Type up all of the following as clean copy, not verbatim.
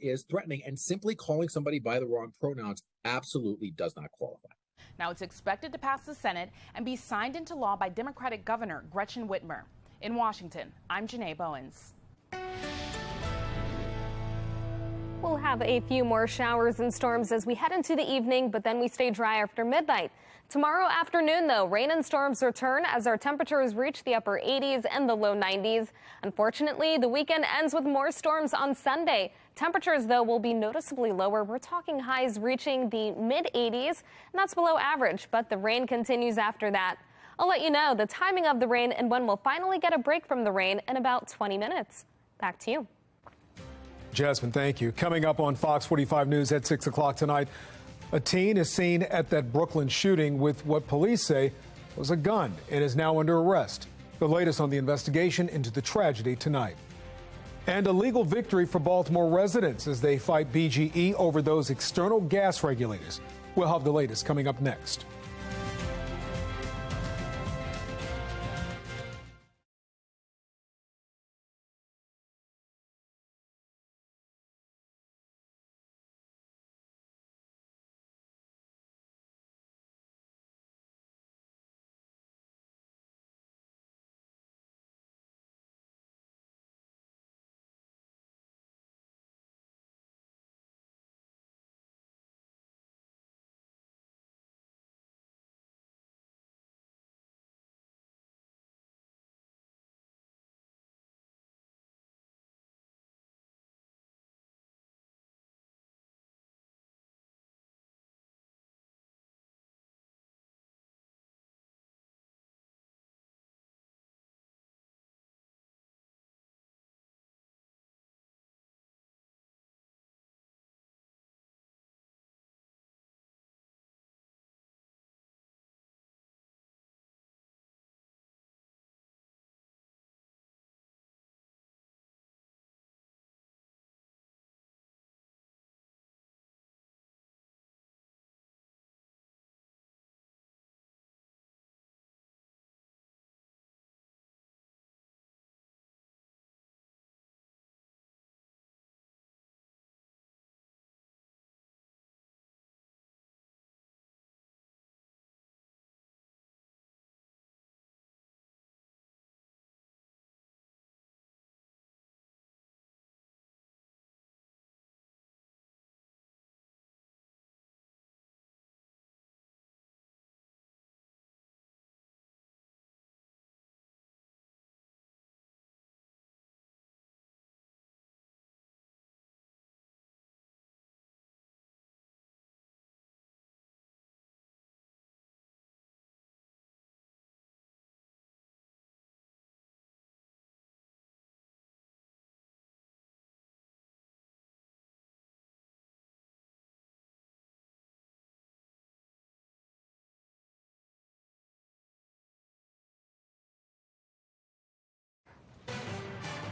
is threatening, and simply calling somebody by the wrong pronouns absolutely does not qualify. Now it's expected to pass the Senate and be signed into law by Democratic Governor Gretchen Whitmer. In Washington, I'm Janae Bowens. We'll have a few more showers and storms as we head into the evening, but then we stay dry after midnight. Tomorrow afternoon, though, rain and storms return as our temperatures reach the upper 80s and the low 90s. Unfortunately, the weekend ends with more storms on Sunday. Temperatures, though, will be noticeably lower. We're talking highs reaching the mid-80s, and that's below average, but the rain continues after that. I'll let you know the timing of the rain and when we'll finally get a break from the rain in about 20 minutes. Back to you. Jasmine, thank you. Coming up on Fox 45 News at 6 o'clock tonight, a teen is seen at that Brooklyn shooting with what police say was a gun and is now under arrest. The latest on the investigation into the tragedy tonight. And a legal victory for Baltimore residents as they fight BGE over those external gas regulators. We'll have the latest coming up next.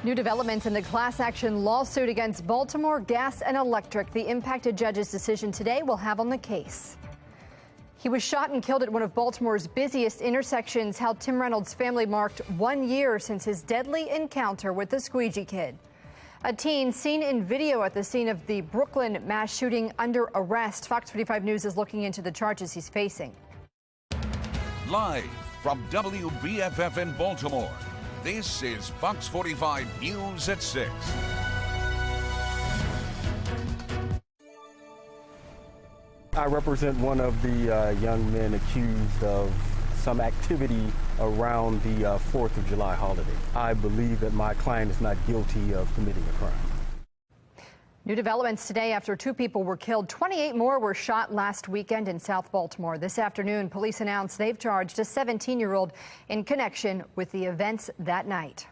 New developments in the class action lawsuit against Baltimore Gas and Electric. The impacted judge's decision today will have on the case. He was shot and killed at one of Baltimore's busiest intersections. How Tim Reynolds' family marked 1 year since his deadly encounter with the squeegee kid. A teen seen in video at the scene of the Brooklyn mass shooting under arrest. Fox 45 News is looking into the charges he's facing. Live from WBFF in Baltimore, this is Fox 45 News at 6. I represent one of the young men accused of some activity around the 4th of July holiday. I believe that my client is not guilty of committing a crime. New developments today after 2 people were killed. 28 more were shot last weekend in South Baltimore. This afternoon, police announced they've charged a 17-year-old in connection with the events that night.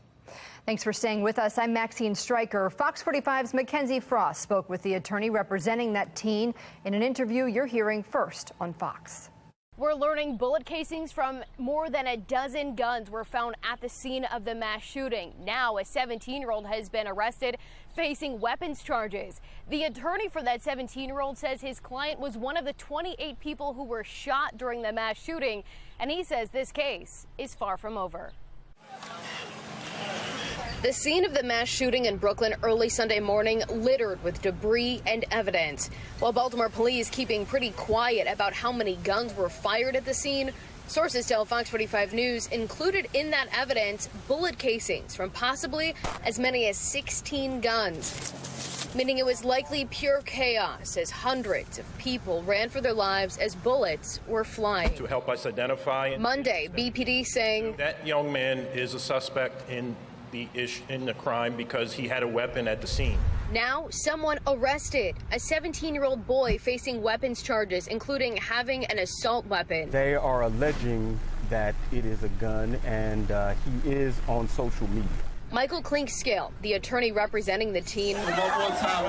Thanks for staying with us. I'm Maxine Stryker. Fox 45's Mackenzie Frost spoke with the attorney representing that teen in an interview you're hearing first on Fox. We're learning bullet casings from more than a dozen guns were found at the scene of the mass shooting. Now a 17-year-old has been arrested facing weapons charges. The attorney for that 17-year-old says his client was one of the 28 people who were shot during the mass shooting, and he says this case is far from over. The scene of the mass shooting in Brooklyn early Sunday morning littered with debris and evidence. While Baltimore police keeping pretty quiet about how many guns were fired at the scene, sources tell Fox 45 News included in that evidence bullet casings from possibly as many as 16 guns, meaning it was likely pure chaos as hundreds of people ran for their lives as bullets were flying. To help us identify Monday, BPD saying that young man is a suspect in the crime because he had a weapon at the scene. Now, someone arrested, a 17-year-old boy facing weapons charges, including having an assault weapon. They are alleging that it is a gun, and he is on social media. Michael Clinkscale, the attorney representing the teen,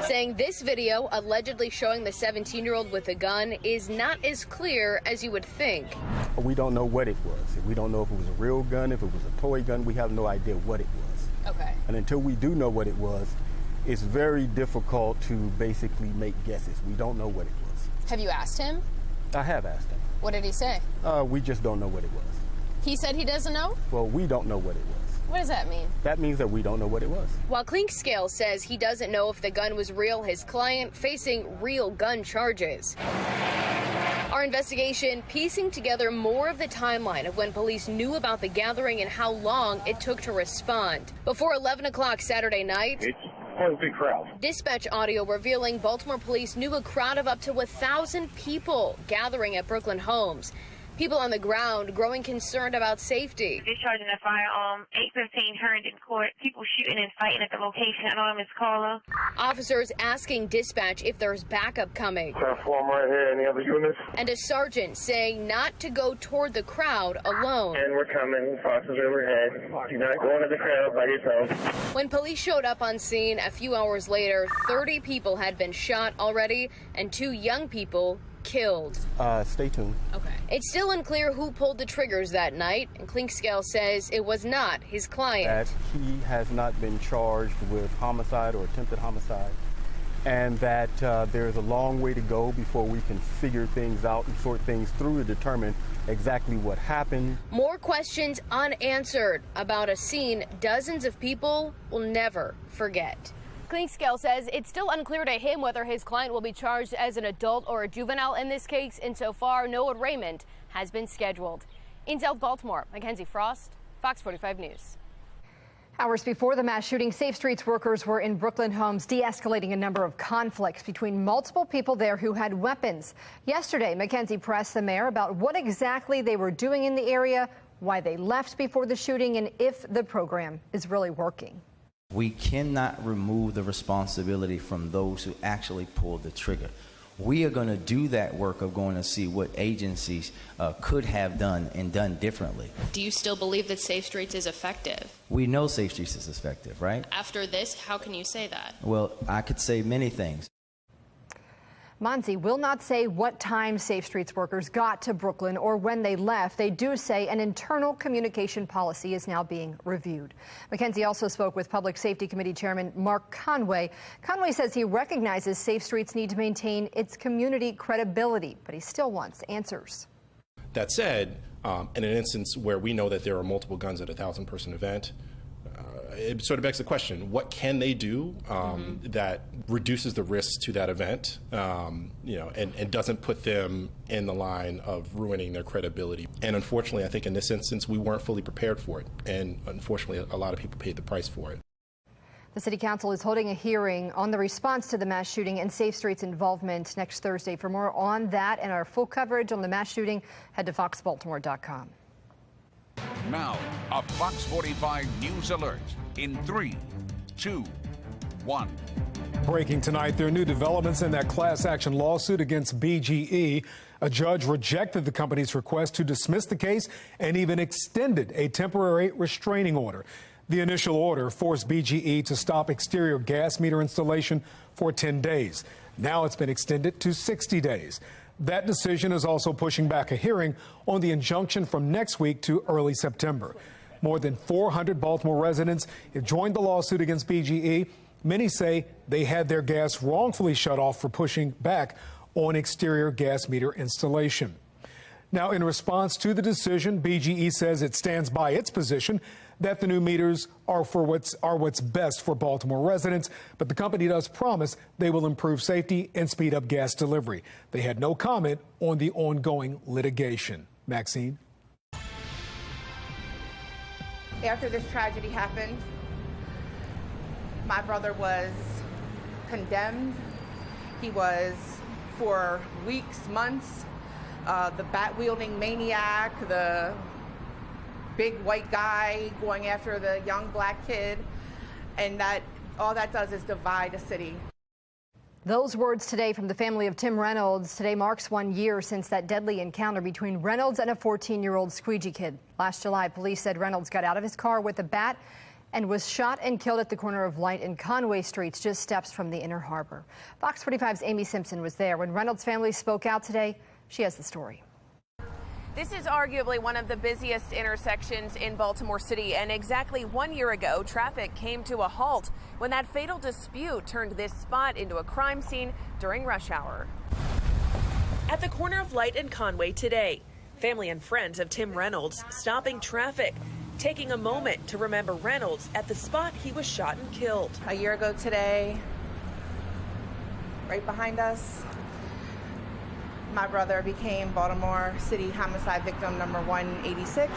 saying this video allegedly showing the 17-year-old with a gun is not as clear as you would think. We don't know what it was. We don't know if it was a real gun, if it was a toy gun. We have no idea what it was. Okay. And until we do know what it was, it's very difficult to basically make guesses. We don't know what it was. Have you asked him? I have asked him. What did he say? We just don't know what it was. He said he doesn't know? Well, we don't know what it was. What does that mean? That means that we don't know what it was. While Clinkscale says he doesn't know if the gun was real, his client facing real gun charges. Our investigation piecing together more of the timeline of when police knew about the gathering and how long it took to respond. Before 11 o'clock Saturday night, it's quite a big crowd. Dispatch audio revealing Baltimore police knew a crowd of up to 1,000 people gathering at Brooklyn homes. People on the ground growing concerned about safety. Discharging a firearm, 8:15 Herndon Court. People shooting and fighting at the location. Anonymous caller. Officers asking dispatch if there's backup coming. Transform right here. Any other units? And a sergeant saying not to go toward the crowd alone. And we're coming. Foxes overhead. You're not going to the crowd by yourself. When police showed up on scene a few hours later, 30 people had been shot already and 2 young people killed. Stay tuned. Okay. It's still unclear who pulled the triggers that night, and Clinkscale says it was not his client. That he has not been charged with homicide or attempted homicide, and that there's a long way to go before we can figure things out and sort things through to determine exactly what happened. More questions unanswered about a scene dozens of people will never forget. Clinkscale says it's still unclear to him whether his client will be charged as an adult or a juvenile in this case, and so far no arraignment has been scheduled. In South Baltimore, Mackenzie Frost, Fox 45 News. Hours before the mass shooting, Safe Streets workers were in Brooklyn homes de-escalating a number of conflicts between multiple people there who had weapons. Yesterday, Mackenzie pressed the mayor about what exactly they were doing in the area, why they left before the shooting, and if the program is really working. We cannot remove the responsibility from those who actually pulled the trigger. We are going to do that work of going to see what agencies could have done and done differently. Do you still believe that Safe Streets is effective? We know Safe Streets is effective, right? After this, how can you say that? Well, I could say many things. Monzi will not say what time Safe Streets workers got to Brooklyn or when they left. They do say an internal communication policy is now being reviewed. Mackenzie also spoke with Public Safety Committee Chairman Mark Conway. Conway says he recognizes Safe Streets need to maintain its community credibility, but he still wants answers. That said, in an instance where we know that there are multiple guns at a 1,000-person event, it sort of begs the question, what can they do that reduces the risks to that event, and doesn't put them in the line of ruining their credibility? And unfortunately, I think in this instance, we weren't fully prepared for it. And unfortunately, a lot of people paid the price for it. The City Council is holding a hearing on the response to the mass shooting and Safe Streets involvement next Thursday. For more on that and our full coverage on the mass shooting, head to foxbaltimore.com. Now, a Fox 45 News alert in 3, 2, 1. Breaking tonight, there are new developments in that class action lawsuit against BGE. A judge rejected the company's request to dismiss the case and even extended a temporary restraining order. The initial order forced BGE to stop exterior gas meter installation for 10 days. Now it's been extended to 60 days. That decision is also pushing back a hearing on the injunction from next week to early September. More than 400 Baltimore residents have joined the lawsuit against BGE. Many say they had their gas wrongfully shut off for pushing back on exterior gas meter installation. Now, in response to the decision, BGE says it stands by its position that the new meters are what's best for Baltimore residents, but the company does promise they will improve safety and speed up gas delivery. They had no comment on the ongoing litigation. Maxine? After this tragedy happened, my brother was condemned. He was, for weeks, months, the bat-wielding maniac, the big white guy going after the young black kid, and that all that does is divide a city. Those words today from the family of Tim Reynolds. Today marks 1 year since that deadly encounter between Reynolds and a 14-year-old squeegee kid. Last July, police said Reynolds got out of his car with a bat and was shot and killed at the corner of Light and Conway Streets, just steps from the Inner Harbor. Fox 45's Amy Simpson was there when Reynolds' family spoke out today. She has the story. This is arguably one of the busiest intersections in Baltimore City, and exactly 1 year ago, traffic came to a halt when that fatal dispute turned this spot into a crime scene during rush hour. At the corner of Light and Conway today, family and friends of Tim Reynolds stopping traffic, taking a moment to remember Reynolds at the spot he was shot and killed. A year ago today, right behind us, my brother became Baltimore City homicide victim number 186.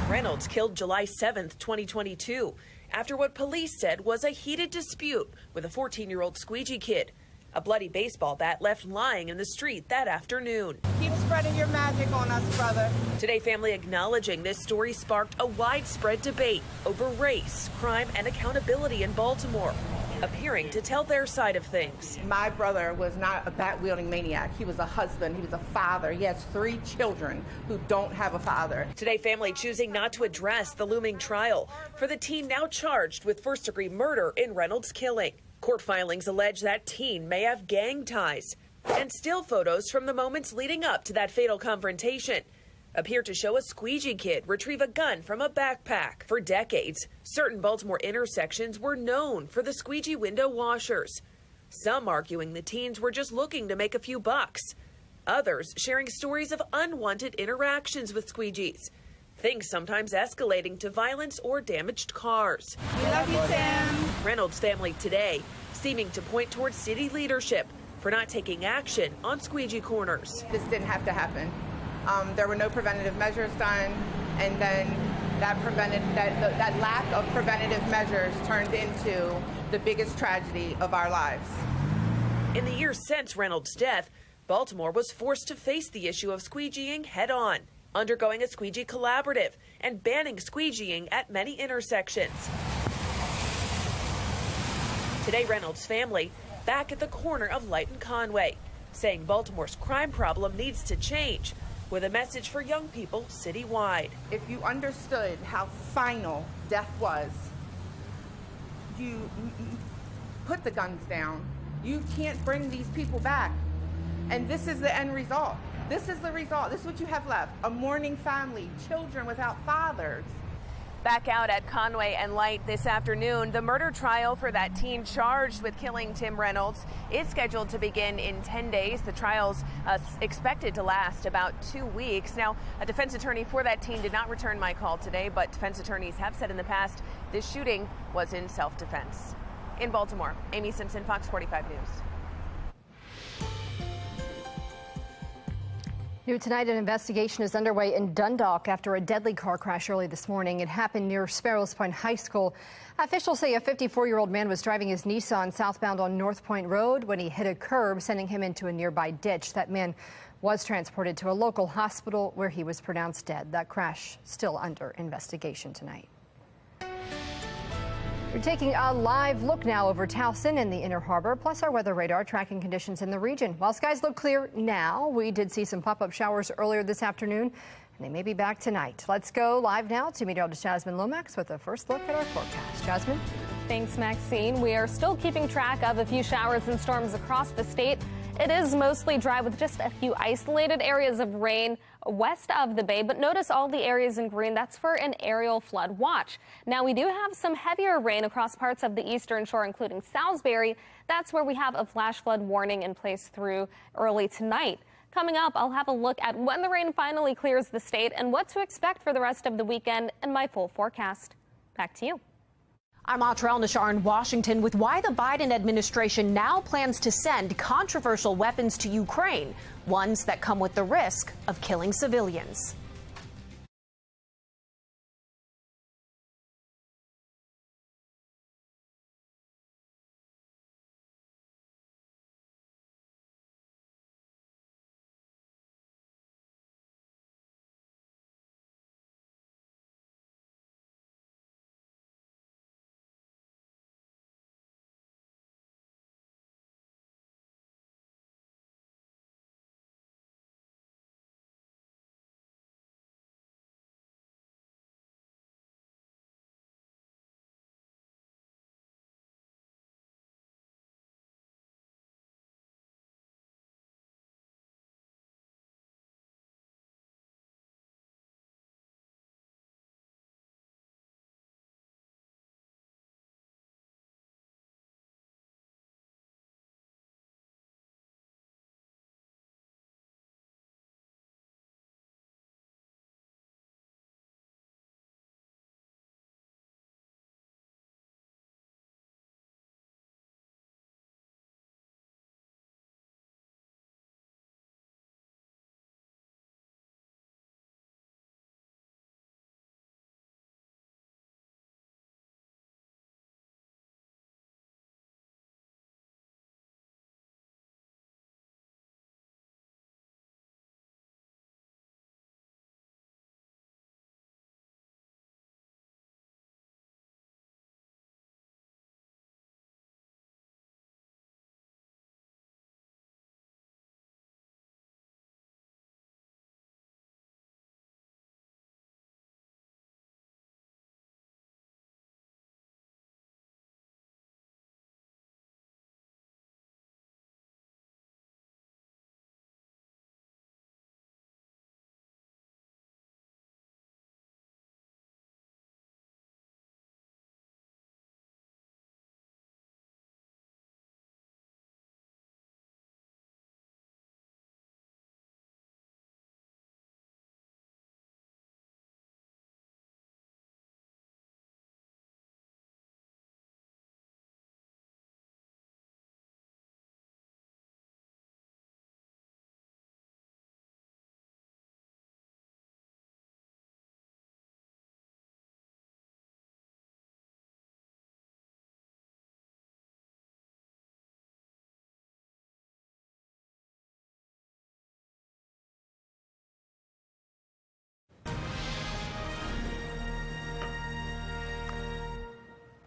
Reynolds killed July 7th, 2022, after what police said was a heated dispute with a 14-year-old squeegee kid. A bloody baseball bat left lying in the street that afternoon. Keep spreading your magic on us, brother. Today, family acknowledging this story sparked a widespread debate over race, crime, and accountability in Baltimore, appearing to tell their side of things. My brother was not a bat-wielding maniac. He was a husband. He was a father. He has 3 children who don't have a father. Today, family choosing not to address the looming trial for the teen now charged with first-degree murder in Reynolds' killing. Court filings allege that teen may have gang ties, and still photos from the moments leading up to that fatal confrontation appear to show a squeegee kid retrieve a gun from a backpack. For decades, certain Baltimore intersections were known for the squeegee window washers. Some arguing the teens were just looking to make a few bucks. Others sharing stories of unwanted interactions with squeegees. Things sometimes escalating to violence or damaged cars. We love you, Sam. Reynolds' family today seeming to point towards city leadership for not taking action on squeegee corners. This didn't have to happen. There were no preventative measures done, and then that lack of preventative measures turned into the biggest tragedy of our lives. In the years since Reynolds' death, Baltimore was forced to face the issue of squeegeeing head-on, undergoing a squeegee collaborative and banning squeegeeing at many intersections. Today, Reynolds' family back at the corner of Light and Conway, saying Baltimore's crime problem needs to change, with a message for young people citywide. If you understood how final death was, you put the guns down. You can't bring these people back. And this is the end result. This is the result. This is what you have left. A mourning family, children without fathers. Back out at Conway and Light this afternoon, the murder trial for that teen charged with killing Tim Reynolds is scheduled to begin in 10 days. The trial's expected to last about 2 weeks. Now, a defense attorney for that teen did not return my call today, but defense attorneys have said in the past this shooting was in self-defense. In Baltimore, Amy Simpson, Fox 45 News. New tonight, an investigation is underway in Dundalk after a deadly car crash early this morning. It happened near Sparrows Point High School. Officials say a 54-year-old man was driving his Nissan southbound on North Point Road when he hit a curb, sending him into a nearby ditch. That man was transported to a local hospital where he was pronounced dead. That crash still under investigation tonight. We're taking a live look now over Towson and the Inner Harbor, plus our weather radar tracking conditions in the region. While skies look clear now, we did see some pop-up showers earlier this afternoon, and they may be back tonight. Let's go live now to meteorologist Jasmine Lomax with a first look at our forecast. Jasmine? Thanks, Maxine. We are still keeping track of a few showers and storms across the state. It is mostly dry with just a few isolated areas of rain west of the bay, but notice all the areas in green. That's for an aerial flood watch. Now, we do have some heavier rain across parts of the eastern shore, including Salisbury. That's where we have a flash flood warning in place through early tonight. Coming up, I'll have a look at when the rain finally clears the state and what to expect for the rest of the weekend and my full forecast. Back to you. I'm Atra El-Nashar in Washington with why the Biden administration now plans to send controversial weapons to Ukraine, ones that come with the risk of killing civilians.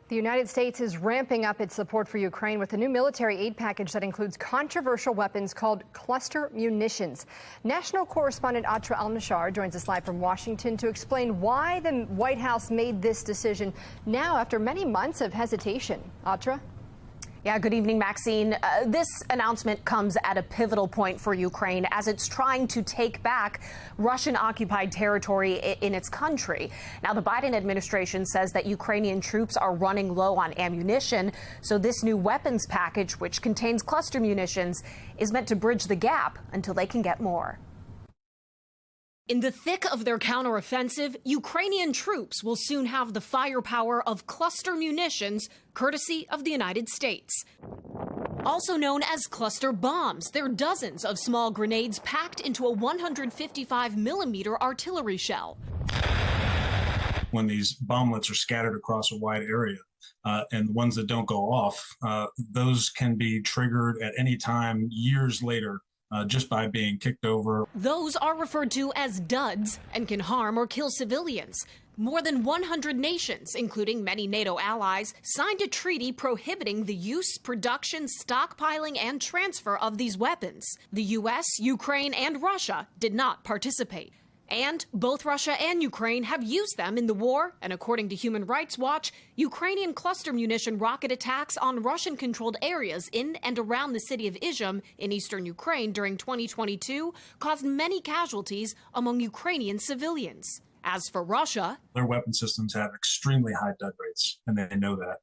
The United States is ramping up its support for Ukraine with a new military aid package that includes controversial weapons called cluster munitions. National correspondent Atra El-Nashar joins us live from Washington to explain why the White House made this decision now after many months of hesitation. Atra? Yeah, good evening, Maxine. This announcement comes at a pivotal point for Ukraine as it's trying to take back Russian-occupied territory in its country. Now, the Biden administration says that Ukrainian troops are running low on ammunition, so this new weapons package, which contains cluster munitions, is meant to bridge the gap until they can get more. In the thick of their counteroffensive, Ukrainian troops will soon have the firepower of cluster munitions, courtesy of the United States. Also known as cluster bombs, they're dozens of small grenades packed into a 155-millimeter artillery shell. When these bomblets are scattered across a wide area, and the ones that don't go off, those can be triggered at any time years later. Just by being kicked over. Those are referred to as duds and can harm or kill civilians. More than 100 nations, including many NATO allies, signed a treaty prohibiting the use, production, stockpiling, and transfer of these weapons. The U.S., Ukraine, and Russia did not participate. And both Russia and Ukraine have used them in the war, and according to Human Rights Watch, Ukrainian cluster munition rocket attacks on Russian-controlled areas in and around the city of Izium in eastern Ukraine during 2022 caused many casualties among Ukrainian civilians. As for Russia, their weapon systems have extremely high dud rates, and they know that.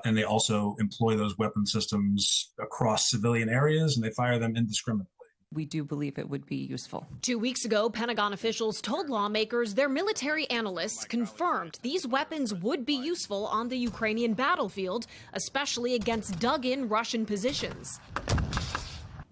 And they also employ those weapon systems across civilian areas, and they fire them indiscriminately. we do believe it would be useful. 2 weeks ago, Pentagon officials told lawmakers their military analysts confirmed these weapons would be useful on the Ukrainian battlefield, especially against dug-in Russian positions.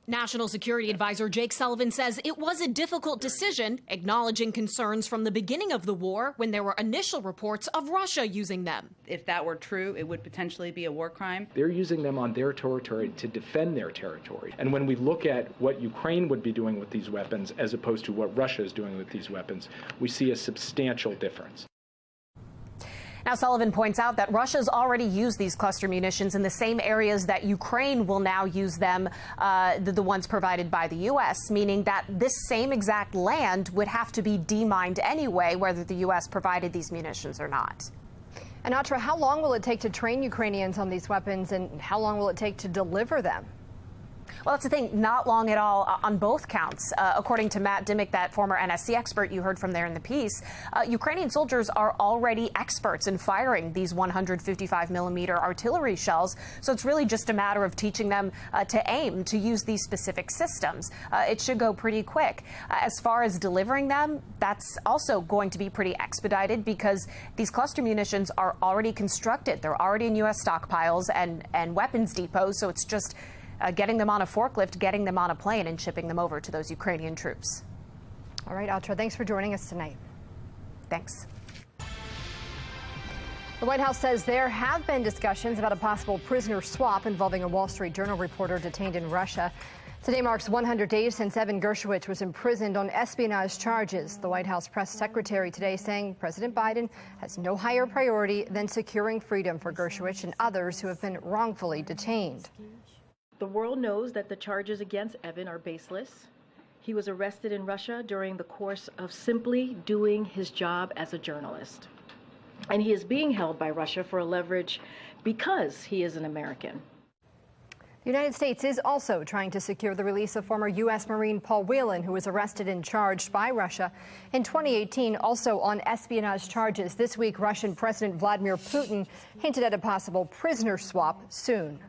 National Security Advisor Jake Sullivan says it was a difficult decision, acknowledging concerns from the beginning of the war when there were initial reports of Russia using them. If that were true, it would potentially be a war crime. They're using them on their territory to defend their territory. And when we look at what Ukraine would be doing with these weapons as opposed to what Russia is doing with these weapons, we see a substantial difference. Now, Sullivan points out that Russia's already used these cluster munitions in the same areas that Ukraine will now use them, the ones provided by the U.S., meaning that this same exact land would have to be demined anyway, whether the U.S. provided these munitions or not. And Atra, how long will it take to train Ukrainians on these weapons, and how long will it take to deliver them? Well, that's the thing, not long at all on both counts. According to Matt Dimmick, that former NSC expert you heard from there in the piece, Ukrainian soldiers are already experts in firing these 155mm artillery shells. So it's really just a matter of teaching them to aim, to use these specific systems. It should go pretty quick. As far as delivering them, that's also going to be pretty expedited because these cluster munitions are already constructed. They're already in U.S. stockpiles and weapons depots. So it's just getting them on a forklift, getting them on a plane, and shipping them over to those Ukrainian troops. All right, Atra, thanks for joining us tonight. Thanks. The White House says there have been discussions about a possible prisoner swap involving a Wall Street Journal reporter detained in Russia. Today marks 100 days since Evan Gershowitz was imprisoned on espionage charges. The White House press secretary today saying President Biden has no higher priority than securing freedom for Gershowitz and others who have been wrongfully detained. The world knows that the charges against Evan are baseless. He was arrested in Russia during the course of simply doing his job as a journalist. And he is being held by Russia for a leverage because he is an American. The United States is also trying to secure the release of former U.S. Marine Paul Whelan, who was arrested and charged by Russia in 2018, also on espionage charges. This week, Russian President Vladimir Putin hinted at a possible prisoner swap soon.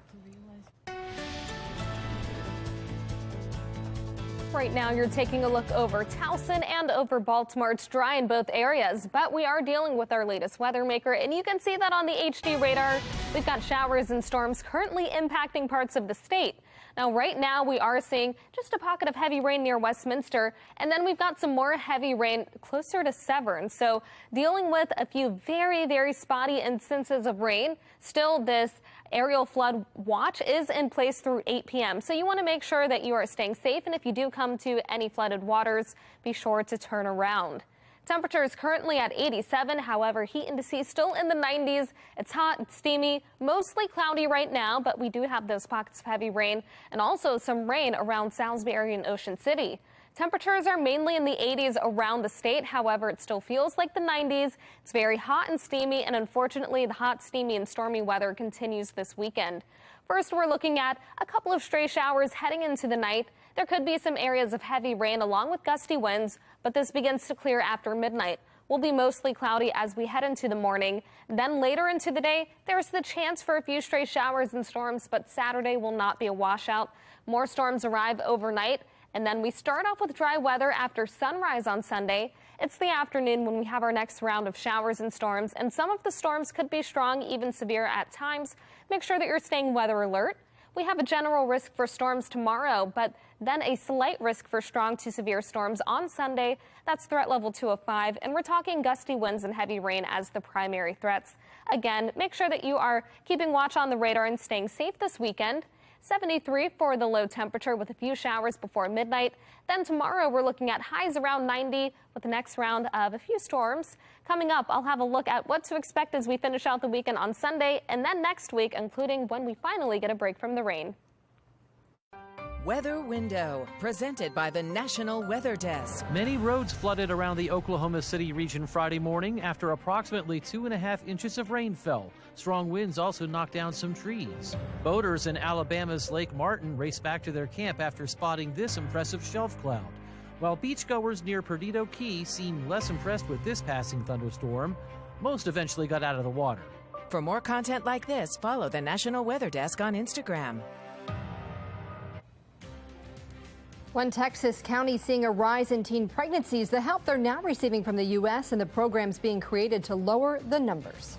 Right now, you're taking a look over Towson and over Baltimore. It's dry in both areas, but we are dealing with our latest weather maker, and you can see that on the HD radar. We've got showers and storms currently impacting parts of the state. Now, right now, we are seeing just a pocket of heavy rain near Westminster, and then we've got some more heavy rain closer to Severn. So dealing with a few very, very spotty instances of rain. Still, this aerial flood watch is in place through 8 p.m. So you want to make sure that you are staying safe. And if you do come to any flooded waters, be sure to turn around. Temperature is currently at 87. However, heat indices still in the 90s. It's hot, it's steamy, mostly cloudy right now, but we do have those pockets of heavy rain and also some rain around Salisbury and Ocean City. Temperatures are mainly in the 80s around the state. However, it still feels like the 90s. It's very hot and steamy, and unfortunately, the hot, steamy, and stormy weather continues this weekend. First, we're looking at a couple of stray showers heading into the night. There could be some areas of heavy rain along with gusty winds, but this begins to clear after midnight. Will be mostly cloudy as we head into the morning. Then later into the day, there's the chance for a few stray showers and storms, but Saturday will not be a washout. More storms arrive overnight. And then we start off with dry weather after sunrise on Sunday. It's the afternoon when we have our next round of showers and storms, and some of the storms could be strong, even severe at times. Make sure that you're staying weather alert. We have a general risk for storms tomorrow, but then a slight risk for strong to severe storms on Sunday. That's threat level 2 of 5, and we're talking gusty winds and heavy rain as the primary threats. Again, make sure that you are keeping watch on the radar and staying safe this weekend. 73 for the low temperature with a few showers before midnight. Then tomorrow we're looking at highs around 90 with the next round of a few storms. Coming up, I'll have a look at what to expect as we finish out the weekend on Sunday and then next week, including when we finally get a break from the rain. Weather Window, presented by the National Weather Desk. Many roads flooded around the Oklahoma City region Friday morning after approximately 2.5 inches of rain fell. Strong winds also knocked down some trees. Boaters in Alabama's Lake Martin raced back to their camp after spotting this impressive shelf cloud, while beachgoers near Perdido Key seemed less impressed with this passing thunderstorm. Most eventually got out of the water. For more content like this, follow the National Weather Desk on Instagram. One Texas county seeing a rise in teen pregnancies, the help they're now receiving from the U.S. and the programs being created to lower the numbers.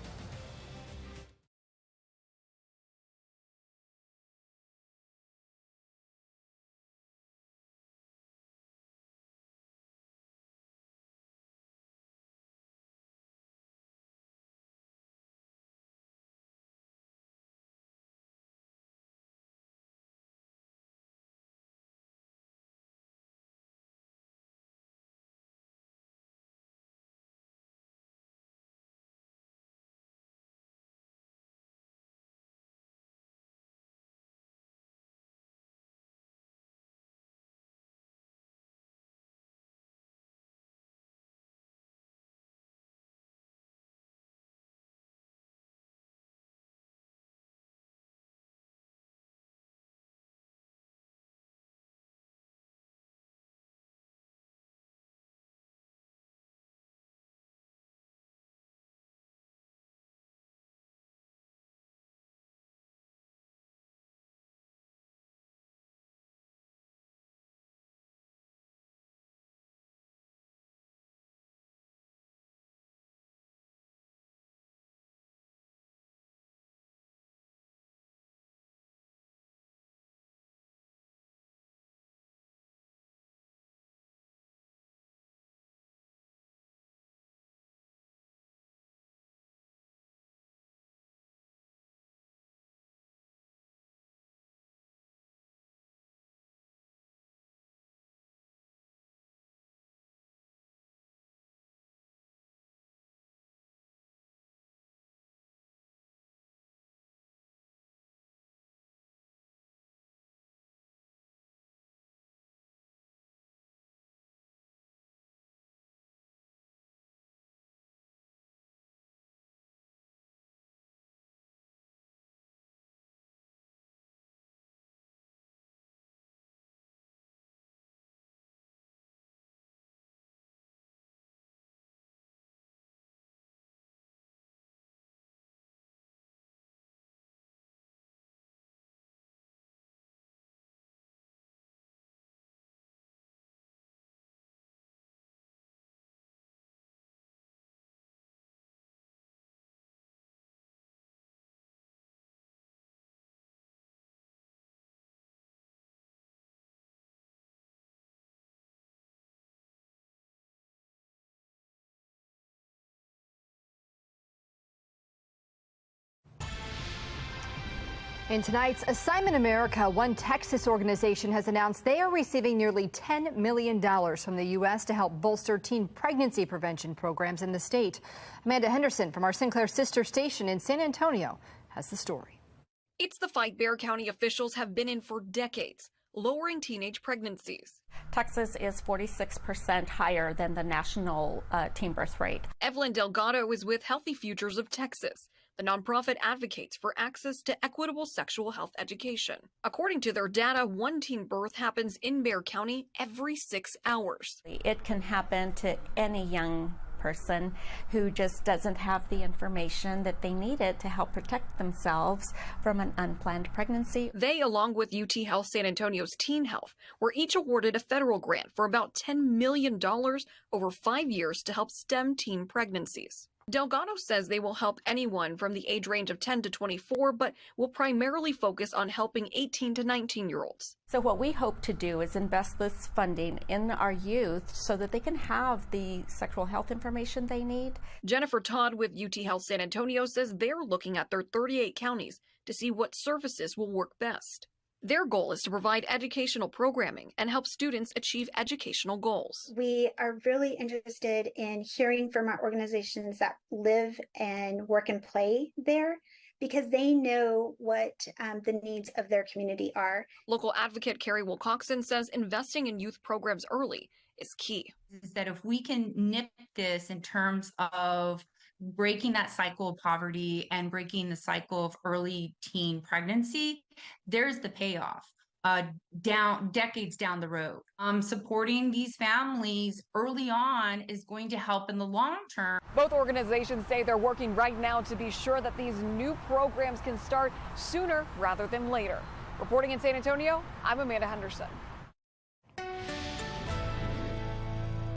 In tonight's Assignment America, one Texas organization has announced they are receiving nearly $10 million from the U.S. to help bolster teen pregnancy prevention programs in the state. Amanda Henderson from our Sinclair sister station in San Antonio has the story. It's the fight Bexar County officials have been in for decades, lowering teenage pregnancies. Texas is 46% higher than the national teen birth rate. Evelyn Delgado is with Healthy Futures of Texas. The nonprofit advocates for access to equitable sexual health education. According to their data, one teen birth happens in Bexar County every 6 hours. It can happen to any young person who just doesn't have the information that they needed to help protect themselves from an unplanned pregnancy. They, along with UT Health San Antonio's Teen Health, were each awarded a federal grant for about $10 million over 5 years to help stem teen pregnancies. Delgado says they will help anyone from the age range of 10 to 24, but will primarily focus on helping 18 to 19-year-olds. So what we hope to do is invest this funding in our youth so that they can have the sexual health information they need. Jennifer Todd with UT Health San Antonio says they're looking at their 38 counties to see what services will work best. Their goal is to provide educational programming and help students achieve educational goals. We are really interested in hearing from our organizations that live and work and play there, because they know what the needs of their community are. Local advocate Carrie Wilcoxon says investing in youth programs early is key. Is that if we can nip this in terms of breaking that cycle of poverty and breaking the cycle of early teen pregnancy, there's the payoff decades down the road. Supporting these families early on is going to help in the long term. Both organizations say they're working right now to be sure that these new programs can start sooner rather than later. Reporting in San Antonio, I'm Amanda Henderson.